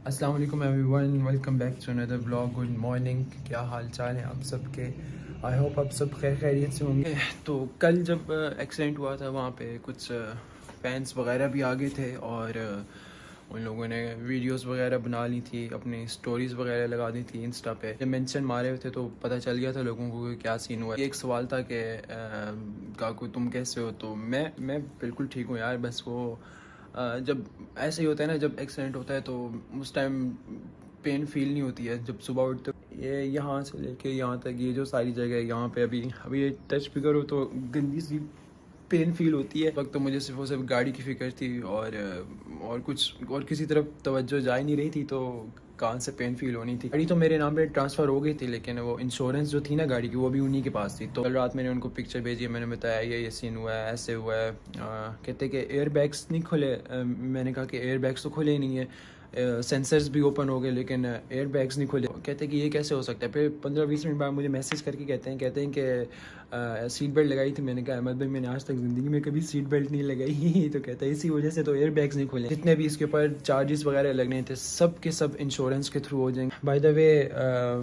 अस्सलाम वालेकुम everyone, welcome back to another vlog. Good morning, क्या हाल चाल है आप सबके? आई होप आप सब खैर खैरियत से होंगे। तो कल जब एक्सीडेंट हुआ था वहाँ पे कुछ फैंस वगैरह भी आ गए थे और उन लोगों ने वीडियोस वगैरह बना ली थी, अपनी स्टोरीज़ वगैरह लगा दी थी इंस्टा पे। जब मेंशन मारे हुए थे तो पता चल गया था लोगों को कि क्या सीन हुआ। एक सवाल था कि काकू तुम कैसे हो? तो मैं बिल्कुल ठीक हूँ यार। बस वो जब ऐसे ही होता है ना, जब एक्सीडेंट होता है तो उस टाइम पेन फील नहीं होती है। जब सुबह उठते ये यहाँ से लेके यहाँ तक, ये जो सारी जगह है यहाँ पे अभी अभी ये टच भी करो तो गंदी सी पेन फील होती है। वक्त तो मुझे सिर्फ और सिर्फ गाड़ी की फ़िक्र थी और कुछ और किसी तरफ तवज्जो जा ही नहीं रही थी, तो कहाँ से पेन फील होनी थी। गाड़ी तो मेरे नाम पे ट्रांसफ़र हो गई थी, लेकिन वो इंश्योरेंस जो थी ना गाड़ी की, वो भी उन्हीं के पास थी। तो कल रात मैंने उनको पिक्चर भेजी, मैंने बताया ये सीन हुआ है, ऐसे हुआ है। कहते कि एयर बैग्स नहीं खुले। मैंने कहा कि एयर बैग्स तो खुले ही नहीं है, सेंसर्स भी ओपन हो गए लेकिन एयर बैग्स नहीं खुले। कहते हैं कि ये कैसे हो सकता है। फिर 15-20 मिनट बाद मुझे मैसेज करके कहते हैं कि सीट बेल्ट लगाई थी। मैंने कहा अहमद भाई मैंने आज तक ज़िंदगी में कभी सीट बेल्ट नहीं लगाई। तो कहता है इसी वजह से तो एयर बैग्स नहीं खुले। जितने भी इसके ऊपर चार्जेस वगैरह लगने थे सब के सब इंश्योरेंस के थ्रू हो जाएंगे। बाय द वे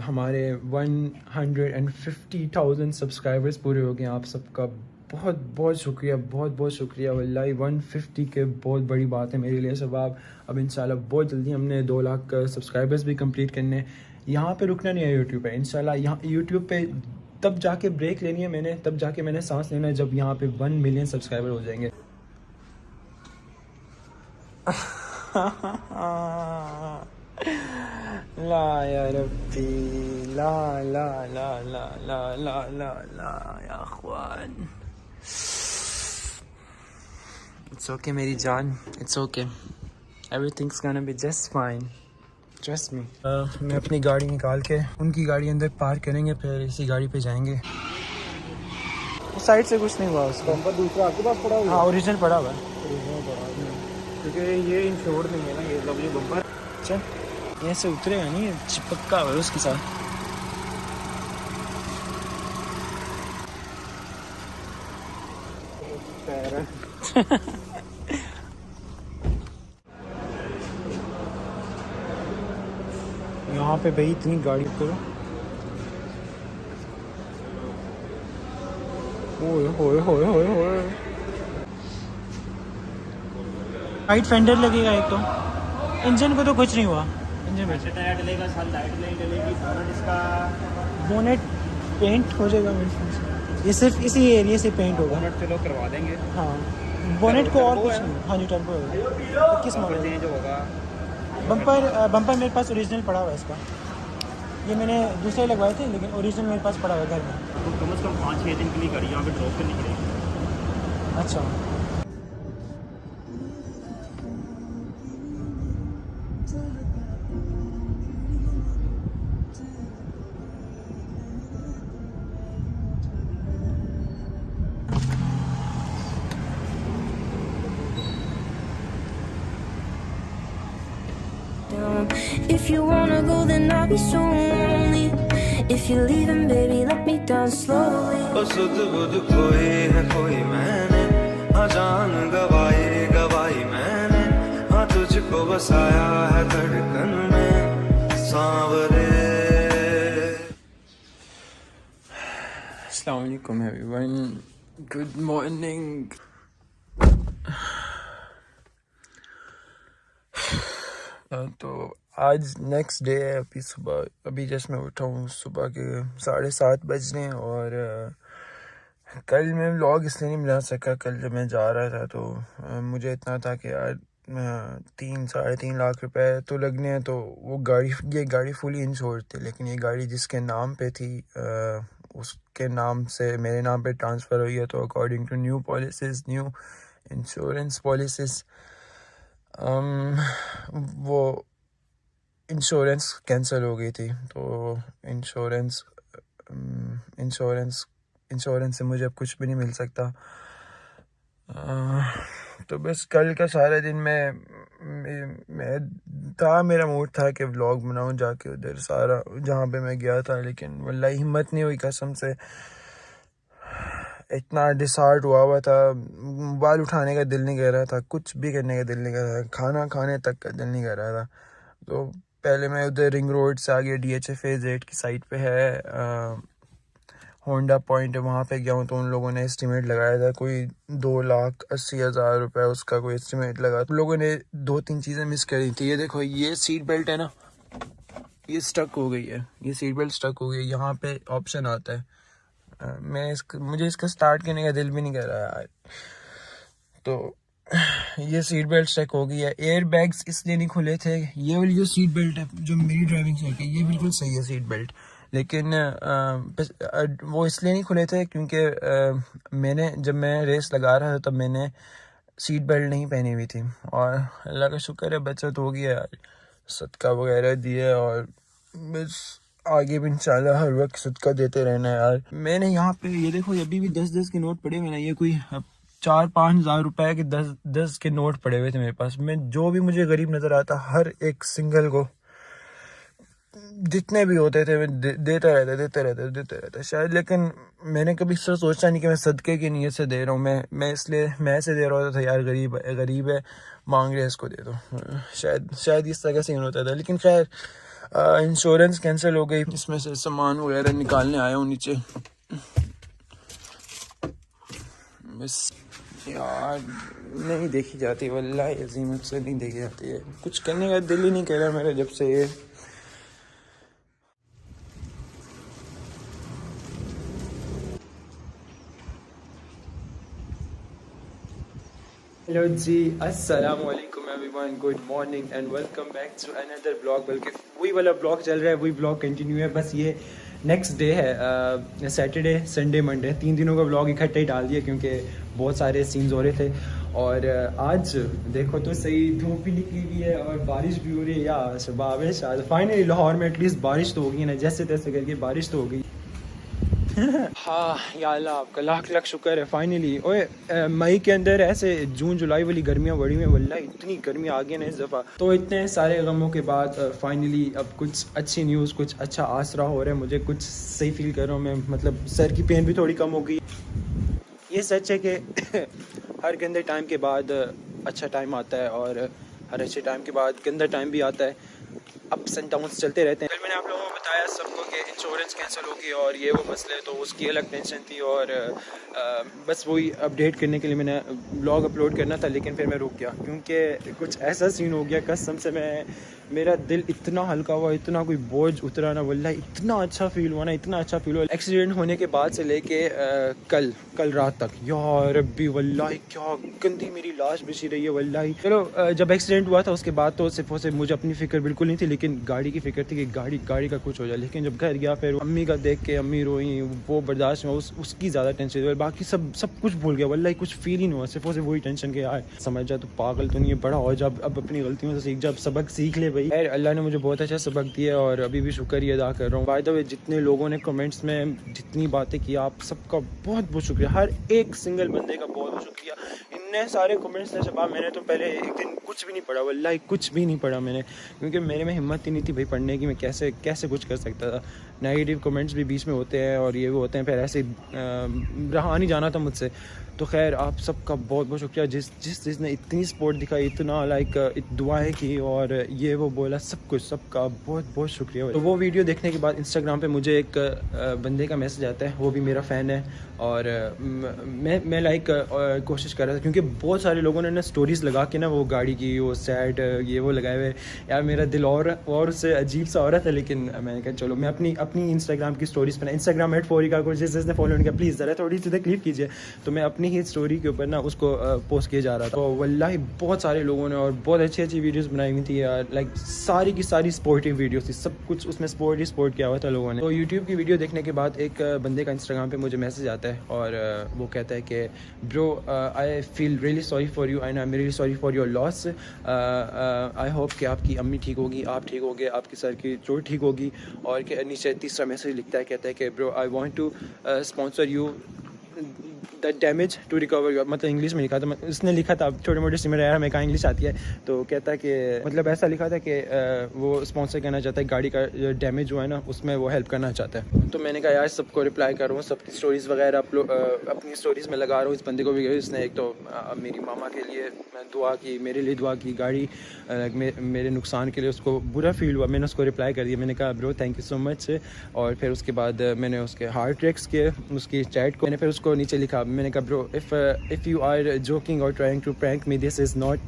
हमारे 150,000 सब्सक्राइबर्स पूरे हो गए। आप सबका बहुत बहुत शुक्रिया, बहुत बहुत शुक्रिया। वल्लाही 150 के बहुत बड़ी बात है मेरे लिए। सब आप अब इंशाल्लाह बहुत जल्दी हमने 2 लाख सब्सक्राइबर्स भी कंप्लीट करने। यहाँ पे रुकना नहीं है यूट्यूब पे इंशाल्लाह। यहाँ यूट्यूब पे तब जाके ब्रेक लेनी है मैंने, तब जाके मैंने सांस लेना है जब यहाँ पे 1 मिलियन सब्सक्राइबर हो जाएंगे। ला या रब्बी, ला ला ला ला ला ला ला ला या अख्वान। इट्स ओके मेरी जान, it's okay, everything's gonna be just fine, trust me. मैं अपनी गाड़ी निकाल के उनकी गाड़ी अंदर पार्क करेंगे, फिर इसी गाड़ी पे जाएंगे। उस साइड से कुछ नहीं हुआ उसको। बम्पर दूसरा आपके पास पड़ा हुआ है? हाँ ओरिजिनल पड़ा हुआ है। ओरिजिनल पड़ा हुआ है क्योंकि ये इंश्योर्ड नहीं है ना, ये मतलब ये बम्पर। अच्छा यहाँ से उतरेगा नहीं, चिपका हुआ है उसके साथ। पैर है। यहाँ पे भाई इतनी गाड़ी करो। ओए होए होए होए होए। राइट फेंडर लगेगा एक तो, इंजन को तो कुछ नहीं हुआ। इंजन में टायर डलेगा, साथ लाइट नहीं डलेगी, बोनट इसका बोनेट पेंट हो जाएगा मेरे ख्याल से। ये सिर्फ इसी एरिया से पेंट होगा। बोनट चलो करवा देंगे। हाँ बोनेट को और कुछ नहीं। हाँ जी टर्बो है। 21 मॉडल चेंज होगा। बम्पर मेरे पास ओरिजिनल पड़ा हुआ है इसका। ये मैंने दूसरे लगवाए थे लेकिन ओरिजिनल मेरे पास पड़ा हुआ है घर में। तो कम से कम 5-6 दिन के लिए गाड़ी यहाँ पे ड्रॉप करनी पड़ेगी। अच्छा If you wanna go, then I'll be so lonely. If you're leaving, baby, let me down slowly. सुध बुध खोई है कोई मैंने, हाँ जान गवाई मैंने, हाँ तुझको बसाया है धड़कन में सांवरे। अस्सलाम वालेकुम एवरीवन, गुड मॉर्निंग। तो आज नेक्स्ट डे है। अभी सुबह अभी जस्ट मैं उठा हूँ, सुबह के 7:30 बज रहे हैं। और कल मैं व्लॉग इसलिए नहीं बना सका। कल जब मैं जा रहा था तो मुझे इतना था कि यार 3-3.5 लाख रुपए तो लगने हैं। तो वो ये गाड़ी फुली इंश्योर्ड थी, लेकिन ये गाड़ी जिसके नाम पे थी उसके नाम से मेरे नाम पे ट्रांसफ़र हुई है। तो according to new policies, new insurance policies, वो इंश्योरेंस कैंसिल हो गई थी। तो इंश्योरेंस से मुझे अब कुछ भी नहीं मिल सकता। तो बस कल का सारा दिन मेरा मूड था कि व्लॉग बनाऊं जाके उधर सारा जहाँ पे मैं गया था, लेकिन वल्लाही हिम्मत नहीं हुई कसम से। इतना डिसहार्ट हुआ था, बाल उठाने का दिल नहीं कर रहा था, कुछ भी करने का दिल नहीं कर रहा था, खाना खाने तक का दिल नहीं कर रहा था। तो पहले मैं उधर रिंग रोड से आगे DHA फेज़ 8 की साइड पे है होंडा पॉइंट है, वहाँ पे गया हूँ। तो उन लोगों ने एस्टिमेट लगाया था कोई 2,80,000 रुपये उसका कोई एस्टिमेट लगा। तो लोगों ने 2-3 चीज़ें मिस करी थी। ये देखो, ये सीट बेल्ट है ना, ये स्टक हो गई है, ये सीट बेल्ट स्टक हो गई है। यहाँ पे ऑप्शन आता है, मुझे इसका स्टार्ट करने का दिल भी नहीं कर रहा यार। तो ये सीट बेल्ट स्टक हो गई है। एयर बैग्स इसलिए नहीं खुले थे। ये वाली जो सीट बेल्ट है जो मेरी ड्राइविंग साइड की, ये बिल्कुल सही है सीट बेल्ट, लेकिन वो इसलिए नहीं खुले थे क्योंकि जब मैं रेस लगा रहा था तब मैंने सीट बेल्ट नहीं पहनी हुई थी। और अल्लाह का शुक्र है बचत हो गया यार, सदका वगैरह दिए, और बस आगे भी इंशाल्लाह हर वक्त सदका देते रहना है यार। मैंने यहाँ पे ये देखो, अभी भी 10-10 के नोट पड़े हुए ना, ये कोई 4-5 हज़ार रुपए के 10 के नोट पड़े हुए थे मेरे पास। मैं जो भी मुझे गरीब नजर आता हर एक सिंगल को, जितने भी होते थे, मैं देता रहता शायद। लेकिन मैंने कभी इस तरह सोचा नहीं कि मैं सदके की नीयत से दे रहा हूँ। मैं इसलिए मैं ऐसे दे रहा था यार, गरीब है मांग रहे, इसको दे दो। शायद इस तरह का सीन होता था। लेकिन खैर इंश्योरेंस कैंसिल हो गई। इसमें से सामान वगैरह निकालने आया हूँ नीचे। बस यार नहीं देखी जाती, वल्लाह अज़ीम से नहीं देखी जाती है। कुछ करने का दिल ही नहीं कह रहा मेरा जब से ये। हेलो जी, अस्सलाम वालेकुम everyone, good morning and welcome back to another blog. बल्कि वही वाला ब्लॉग चल रहा है, वही ब्लॉग कंटिन्यू है। बस ये नेक्स्ट डे है, सैटरडे संडे मंडे, 3 दिनों का ब्लॉग इकट्ठे ही डाल दिया क्योंकि बहुत सारे सीन्स हो रहे थे। और आज देखो तो सही, धूप भी निकली हुई है और बारिश भी हो रही है। या शबाब है, शायद फाइनली लाहौर में एटलीस्ट बारिश तो हो गई ना, जैसे तैसे करके बारिश तो हो गई। हाँ या अल्लाह, आपका लाख लाख शुक्र है फाइनली। ओए मई के अंदर ऐसे जून जुलाई वाली गर्मियाँ बड़ी में, वल्लाह इतनी गर्मी आ गई ना इस दफ़ा। तो इतने सारे गमों के बाद फाइनली अब कुछ अच्छी न्यूज़, कुछ अच्छा आसरा हो रहा है मुझे, कुछ सही फील कर रहा हूँ मैं। मतलब सर की पेन भी थोड़ी कम हो गई। ये सच है कि हर गंदे टाइम के बाद अच्छा टाइम आता है और हर अच्छे टाइम के बाद गंदा टाइम भी आता है। अप्स एंड डाउन्स चलते रहते हैं। मैंने आप लोगों को बताया सबको कि इंश्योरेंस कैंसिल होगी और ये वो मसले, तो उसकी अलग टेंशन थी। और बस वही अपडेट करने के लिए मैंने ब्लॉग अपलोड करना था, लेकिन फिर मैं रुक गया क्योंकि कुछ ऐसा सीन हो गया कसम से। मेरा दिल इतना हल्का हुआ, इतना कोई बोझ उतरा ना, वल्लाह इतना अच्छा फील हुआ ना, इतना अच्छा फील हुआ। एक्सीडेंट होने के बाद से लेके कल रात तक, यार रब्बी वल्लाह क्या गंदी मेरी लाश बिछी रही है वल्लाह। चलो जब एक्सीडेंट हुआ था उसके बाद तो सिर्फ और सिर्फ मुझे अपनी फ़िक्र बिल्कुल नहीं थी, लेकिन गाड़ी की फ़िक्र थी कि गाड़ी का कुछ हो जाए। लेकिन जब घर गया फिर अम्मी का देख के, अम्मी रोई, वो बर्दाश्त में उसकी ज़्यादा टेंशन हुई। बाकी सब कुछ भूल गया वल्लाह, कुछ फील ही नहीं हुआ, सिर्फ और सिर्फ वही टेंशन के यार समझ जा तो पागल तो नहीं है, बड़ा हो जा, अब अपनी गलतियों से सीख जा, अब सबक सीख ले भाई। यार अल्लाह ने मुझे बहुत अच्छा सबक दिया और अभी भी शुक्र ही अदा कर रहा हूँ। बाय द वे जितने लोगों ने कमेंट्स में जितनी बातें की, आप सबका बहुत बहुत शुक्रिया, हर एक सिंगल बंदे का बहुत बहुत शुक्रिया। इतने सारे कमेंट्स थे शबाब, मैंने तो पहले एक दिन कुछ भी नहीं पढ़ा वल्लाह, कुछ भी नहीं पढ़ा मैंने, क्योंकि मेरे में हिम्मत ही नहीं थी भाई पढ़ने की। मैं कैसे कुछ कर सकता था। नेगेटिव कमेंट्स भी बीच में होते हैं और ये वो होते हैं, फिर ऐसे रहा नहीं जाना था मुझसे। तो खैर आप सबका बहुत बहुत शुक्रिया, जिसने इतनी सपोर्ट दिखाई, इतना लाइक दुआएं की और ये वो बोला, सब कुछ सबका बहुत बहुत शुक्रिया। तो वो वीडियो देखने के बाद इंस्टाग्राम पे मुझे एक बंदे का मैसेज आता है, वो भी मेरा फ़ैन है। और मैं लाइक कोशिश कर रहा था क्योंकि बहुत सारे लोगों ने ना स्टोरीज़ लगा के ना वो गाड़ी की वो सैड ये वो लगाए हुए, यार मेरा दिल और उससे अजीब सा हो रहा था। लेकिन मैंने कहा चलो मैं अपनी इंस्टाग्राम की स्टोरीज़ पर, इंस्टाग्राम @4ika को जिसने फॉलो नहीं किया प्लीज़ ज़रा थोड़ी सी क्लिक कीजिए। तो मैं अपनी ही स्टोरी के ऊपर ना उसको पोस्ट किया जा रहा था। तो वल्लाही बहुत सारे लोगों ने और बहुत अच्छी वीडियोज़ बनाई हुई थी यार, लाइक सारी की सारी स्पोर्टिव वीडियोज़ थी, सब कुछ उसमें स्पोर्ट किया हुआ था लोगों ने। तो यूट्यूब की वीडियो देखने के बाद एक बंदे का इंस्टाग्राम पे मुझे मैसेज आता है और वो कहता है कि bro I feel really sorry for you and I am really sorry for your loss. I hope कि आपकी अम्मी ठीक होगी, आप ठीक होगे, आपकी सर की चोट ठीक होगी। और नीचे तीसरा मैसेज लिखता है, कहता है कि bro I want to sponsor you the damage to recover your, मतलब इंग्लिश में लिखा था, उसने लिखा था, छोटे मोटे सिमर यार हमें कहाँ इंग्लिश आती है, तो कहता है कि मतलब ऐसा लिखा था कि वो स्पॉन्सर करना चाहता है, गाड़ी का डैमेज जो है ना उसमें वो हेल्प करना चाहता है। तो मैंने कहा यार सबको रिप्लाई कर रहा हूँ, सबकी स्टोरीज़ वगैरह अपनी स्टोरीज़ में लगा रहा हूँ। इस बंदे को भी इसने एक तो मेरी मामा के लिए दुआ की, मेरे लिए दुआ की, गाड़ी मेरे नुकसान के लिए उसको बुरा फील हुआ, मैंने उसको रिप्लाई कर दिया, मैंने कहा bro thank you so much. और फिर उसके बाद मैंने उसके हार्ट ट्रैक्स के उसकी चैट को मैंने फिर उसको नीचे लिखा, मैंने कहा bro if you are joking और trying to prank me this is not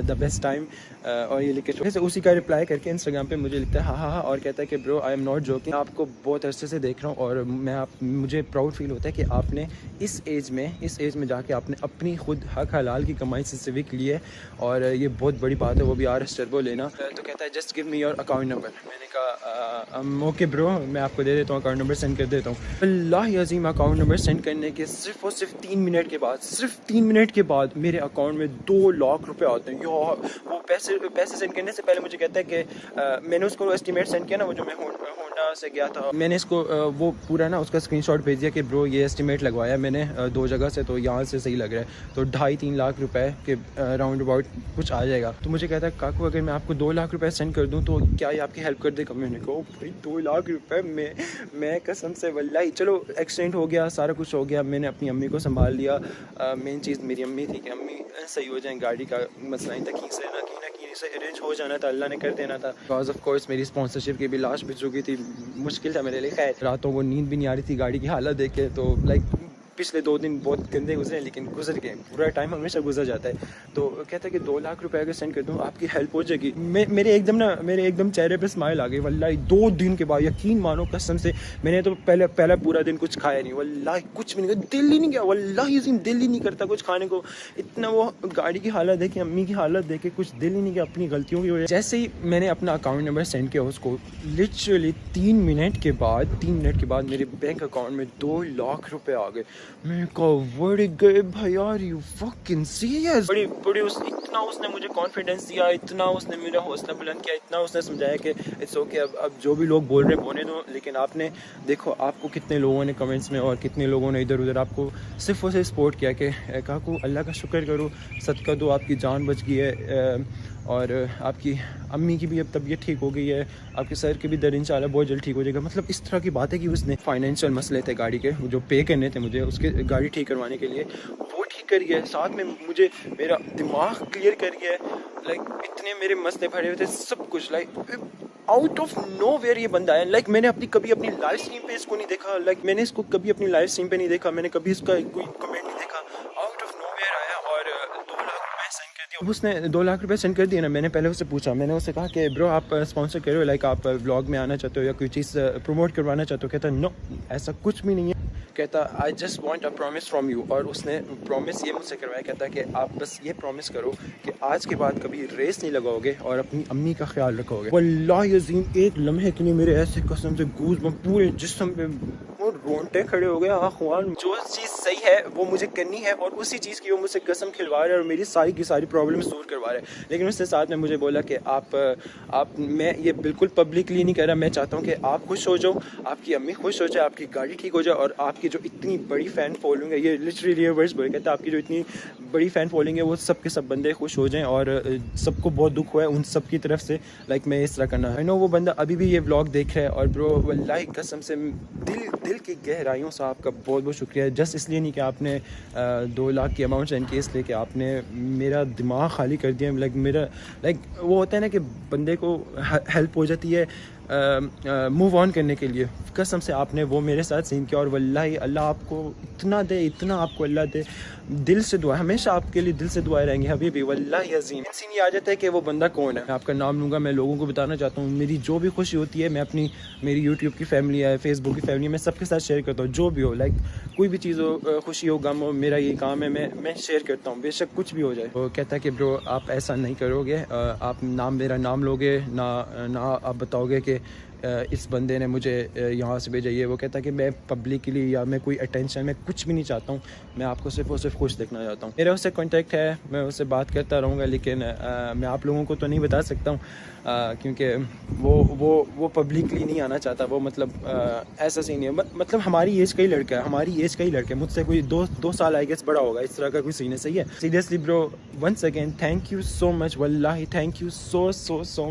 the best time, और ये लिख के जैसे उसी का रिप्लाई करके इंस्टाग्राम पे मुझे लिखता है हाँ, और कहता है कि bro I am not joking, आपको बहुत अरसे से देख रहा हूँ और मुझे प्राउड फील होता है कि आपने इस एज में जाके आपने अपनी खुद हक हलाल की कमाई से सिविक ली है, और ये बहुत बड़ी बात है, वो भी RS टर्बो लेना। तो कहता है just give me your account number. मैंने कहा ओके ब्रो, मैं आपको दे देता हूँ, अकाउंट नंबर सेंड कर देता हूँ। अल्लाह अज़ीम अकाउंट नंबर सेंड करने के सिर्फ 3 मिनट के बाद, सिर्फ 3 मिनट के बाद मेरे अकाउंट में 2 लाख रुपए आते हैं यार। वो पैसे सेंड करने से पहले मुझे कहता है कि मैंने उसको एस्टिमेट सेंड किया ना, वो जो मैं होंडा से गया था, मैंने इसको वो पूरा ना उसका स्क्रीनशॉट भेज दिया कि ब्रो ये एस्टिमेट लगवाया मैंने 2 जगह से, तो यहाँ से सही लग रहा है, तो 2.5-3 लाख रुपए के राउंड अबाउट कुछ आ जाएगा। तो मुझे कहता है काकू अगर मैं आपको 2 लाख रुपए सेंड कर दूँ तो क्या ये आपकी हेल्प कर देगा? मैंने कहा भाई 2 लाख रुपए मैं कसम से वल्लाही, चलो एक्सीडेंट हो गया, सारा कुछ हो गया, मैंने अपनी अम्मी को संभाल लिया। मेन चीज़ मेरी अम्मी थी कि अम्मी सही हो जाए, गाड़ी का मसला इन तक से ना से अरेंज हो जाना था, अल्लाह ने कर देना था। बिकॉज ऑफ कोर्स मेरी स्पॉन्सरशिप की भी लाश भी चुकी थी, मुश्किल था मेरे लिए। खैर रातों को नींद भी नहीं आ रही थी गाड़ी की हालत देख के, तो लाइक पिछले 2 दिन बहुत गंदे गुजरे, लेकिन गुजर गए, पूरा टाइम हमेशा गुजर जाता है। तो कहता है कि 2 लाख रुपए अगर सेंड कर दूँ आपकी हेल्प हो जाएगी। मेरे एकदम चेहरे पे स्माइल आ गई वल्लाही। 2 दिन के बाद यकीन मानो कसम से, मैंने तो पहला पूरा दिन कुछ खाया नहीं वल्लाही, कुछ भी नहीं, दिल ही नहीं गया वल्लाही, दिल ही नहीं करता कुछ खाने को। इतना वो गाड़ी की हालत देखे, अम्मी की हालत देखे, कुछ दिल ही नहीं गया अपनी गलतियों की वजह। जैसे ही मैंने अपना अकाउंट नंबर सेंड किया उसको, लिटरली 3 मिनट के बाद मेरे बैंक अकाउंट में 2 लाख रुपए आ गए। मैं कवर गए भाई यार, यू फकिंग सीरियस। बड़ी इतना उसने मुझे कॉन्फिडेंस दिया, इतना उसने मेरा हौसला बुलंद किया, इतना उसने समझाया कि इट्स ओके, अब जो भी लोग बोल रहे हैं बोलने दो। लेकिन आपने देखो आपको कितने लोगों ने कमेंट्स में और कितने लोगों ने इधर उधर आपको सिर्फ उसे सपोर्ट किया कि काकू अल्लाह का शुक्र करो, सदका दो, आपकी जान बच गई है, और आपकी अम्मी की भी अब तबीयत ठीक हो गई है, आपके सर के भी दर्द इंशाल्लाह बहुत जल्द ठीक हो जाएगा। मतलब इस तरह की बात है कि उसने फाइनेंशियल मसले थे गाड़ी के, जो पे करने थे मुझे उसके गाड़ी ठीक करवाने के लिए, वो ठीक कर गया, साथ में मुझे मेरा दिमाग क्लियर कर गया। लाइक इतने मेरे मसले भरे हुए थे, सब कुछ like out of nowhere ये बंदा है। लाइक मैंने कभी अपनी लाइव स्ट्रीम पे इसको नहीं देखा, लाइक मैंने इसको कभी अपनी लाइव स्ट्रीम पे नहीं देखा, मैंने कभी इसका कोई कमेंट नहीं देखा, आउट ऑफ नो वेयर आया और 2 लाख रुपए सेंड कर दिया। उसने 2 लाख रुपए सेंड कर दिया ना, मैंने पहले उससे पूछा, मैंने उससे कहा कि ब्रो आप स्पॉन्सर करो, लाइक आप व्लॉग में आना चाहते हो या कोई चीज़ प्रमोट करवाना चाहते हो? कहता नो ऐसा कुछ भी नहीं है, कहता I just want a promise from you. और उसने प्रॉमिस ये मुझसे करवाया, कहता कि आप बस ये प्रॉमिस करो कि आज के बाद कभी रेस नहीं लगाओगे और अपनी अम्मी का ख्याल रखोगे। वल्लाही अज़ीम एक लम्हे के लिए मेरे ऐसे कसम से गूज़बम्प पूरे जिस्म पे रोंगटे खड़े हो गए। आख्वान जो चीज़ सही है वो मुझे करनी है, और उसी चीज़ की वो मुझसे कसम खिलवा रहा है और मेरी सारी की सारी प्रॉब्लम दूर करवा रहा है। लेकिन उसके साथ में मुझे बोला कि आप मैं ये बिल्कुल पब्लिकली नहीं कह रहा, मैं चाहता हूँ कि आप खुश हो जाओ, आपकी अम्मी खुश हो जाए, आपकी गाड़ी ठीक हो जाए, और आपकी जो इतनी बड़ी फ़ैन फॉलोइंग है, ये लिटरली वर्ड्स बोले, कहता है आपकी जो इतनी बड़ी फ़ैन फॉलोइंग है वो सब के सब बंदे खुश हो जाएं और सबको बहुत दुख हुआ है उन सब की तरफ से। लाइक मैं इस तरह करना है। नो वो बंदा अभी भी ये व्लॉग देख रहा है, और ब्रो वल्लाही कसम से दिल की गहराइयों से आपका बहुत बहुत शुक्रिया। जस्ट इसलिए नहीं कि आपने 2 लाख की अमाउंट सेंड की, इसलिए कि आपने मेरा दिमाग खाली कर दिया। लाइक वो होता है ना कि बंदे को हेल्प हो जाती है मूव ऑन करने के लिए। कसम से आपने वो मेरे साथ सीन किया, और वल्लाही अल्लाह आपको इतना आपको अल्लाह दे। दिल से दुआ, हमेशा आपके लिए दिल से दुआएं रहेंगी हबीबी, वल्लाही अज़ीम। सीन ये आ जाता है कि वो बंदा कौन है। मैं आपका नाम लूँगा, मैं लोगों को बताना चाहता हूँ मेरी जो भी खुशी होती है, मैं मेरी यूट्यूब की फैमिली है, फेसबुक की फैमिली, मैं सबके साथ शेयर करता हूँ। जो भी हो, लाइक कोई भी चीज़ हो, खुशी हो, गम हो, मेरा ये काम है, मैं शेयर करता हूँ, बेशक कुछ भी हो जाए। वो कहता है कि ब्रो आप ऐसा नहीं करोगे, आप मेरा नाम लोगे ना आप बताओगे कि इस बंदे ने मुझे यहाँ से भेजा, ये वो कहता कि मैं पब्लिकली या मैं कोई अटेंशन में कुछ भी नहीं चाहता हूँ, मैं आपको सिर्फ और सिर्फ खुश देखना चाहता हूँ। मेरा उससे कॉन्टेक्ट है, मैं उससे बात करता रहूँगा, लेकिन मैं आप लोगों को तो नहीं बता सकता हूँ क्योंकि वो पब्लिकली नहीं आना चाहता। वो मतलब ऐसा सीन है, मतलब हमारी एज का ही लड़का है, हमारी एज का ही लड़का है, मुझसे कोई दो साल आई गेस बड़ा होगा, इस तरह का कोई सीन है। सही है। Seriously bro, once again thank you so much, वल्लाही थैंक यू सो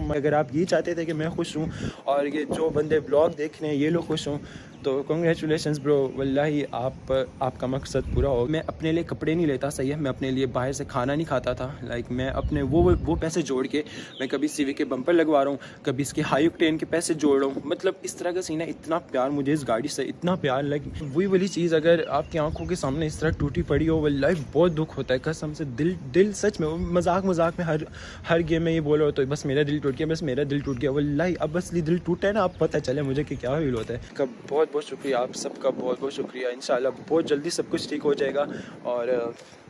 मच। अगर आप ये चाहते थे कि मैं खुश हूँ और ये जो बंदे ब्लॉग देख रहे हैं ये लोग खुश हों, तो कॉन्ग्रेचुलेशंस ब्रो, वल्लाही आपका मकसद पूरा हो। मैं अपने लिए कपड़े नहीं लेता, सही है, मैं अपने लिए बाहर से खाना नहीं खाता था। लाइक मैं अपने वो पैसे जोड़ के मैं कभी सीवी के बम्पर लगवा रहा हूँ, कभी इसके हाई ऑक्टेन के पैसे जोड़ रहा हूँ, मतलब इस तरह का सीन है। इतना प्यार मुझे इस गाड़ी से, इतना प्यार, लाइक वही वाली चीज़ अगर आपकी आंखों के सामने इस तरह टूटी पड़ी हो, वल्लाही बहुत दुख होता है कसम से। दिल सच में, मजाक में हर गेम में ये बोल रहा हो तो बस मेरा दिल टूट गया, बस मेरा दिल टूट गया, वल्लाही अब असली दिल टूटा है ना, अब पता चले मुझे कि क्या फील होता है। कब बहुत शुक्रिया आप सबका, बहुत शुक्रिया। इंशाल्लाह बहुत जल्दी सब कुछ ठीक हो जाएगा और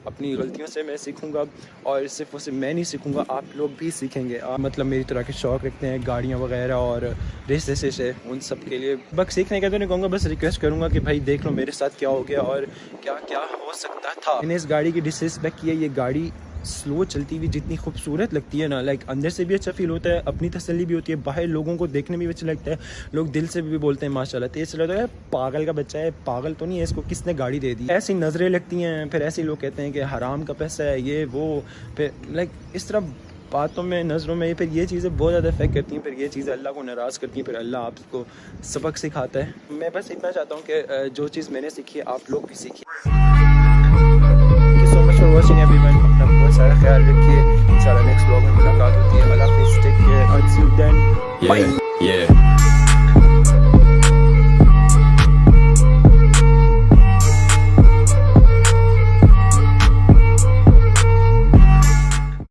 अपनी गलतियों से मैं सीखूंगा, और सिर्फ उसे मैं नहीं सीखूंगा, आप लोग भी सीखेंगे। आप मतलब मेरी तरह के शौक़ रखते हैं, गाड़ियाँ वगैरह और रेस है, उन सब के लिए बस सीखने का तो नहीं कहूँगा, बस रिक्वेस्ट करूँगा कि भाई देख लो मेरे साथ क्या हो गया और क्या हो सकता था। मैंने इस गाड़ी की डिसरिस्पेक्ट की है। ये गाड़ी स्लो चलती हुई जितनी खूबसूरत लगती है ना, लाइक अंदर से भी अच्छा फील होता है, अपनी तसल्ली भी होती है, बाहर लोगों को देखने में भी अच्छा लगता है, लोग दिल से भी बोलते हैं माशाल्लाह तेज चला तो है, पागल का बच्चा है, पागल तो नहीं है, इसको किसने गाड़ी दे दी। ऐसी नज़रें लगती हैं, फिर ऐसे लोग कहते हैं कि हराम का पैसा है ये वो, फिर लाइक इस तरह बातों में, नज़रों में, फिर ये चीज़ें बहुत ज़्यादा इफेक्ट करती हैं, फिर ये चीज़ें अल्लाह को नाराज़ करती हैं, फिर अल्लाह आपको सबक सिखाता है। मैं बस इतना चाहता हूँ कि जो चीज़ मैंने सीखी है आप लोग भी सीखिए। So much for watching everyone, अपना बहुत सारा ख्याल रखिए, इंशाल्लाह नेक्स्ट व्लॉग में मुलाकात होती है। अल्लाह हाफिज़, take care, until then bye.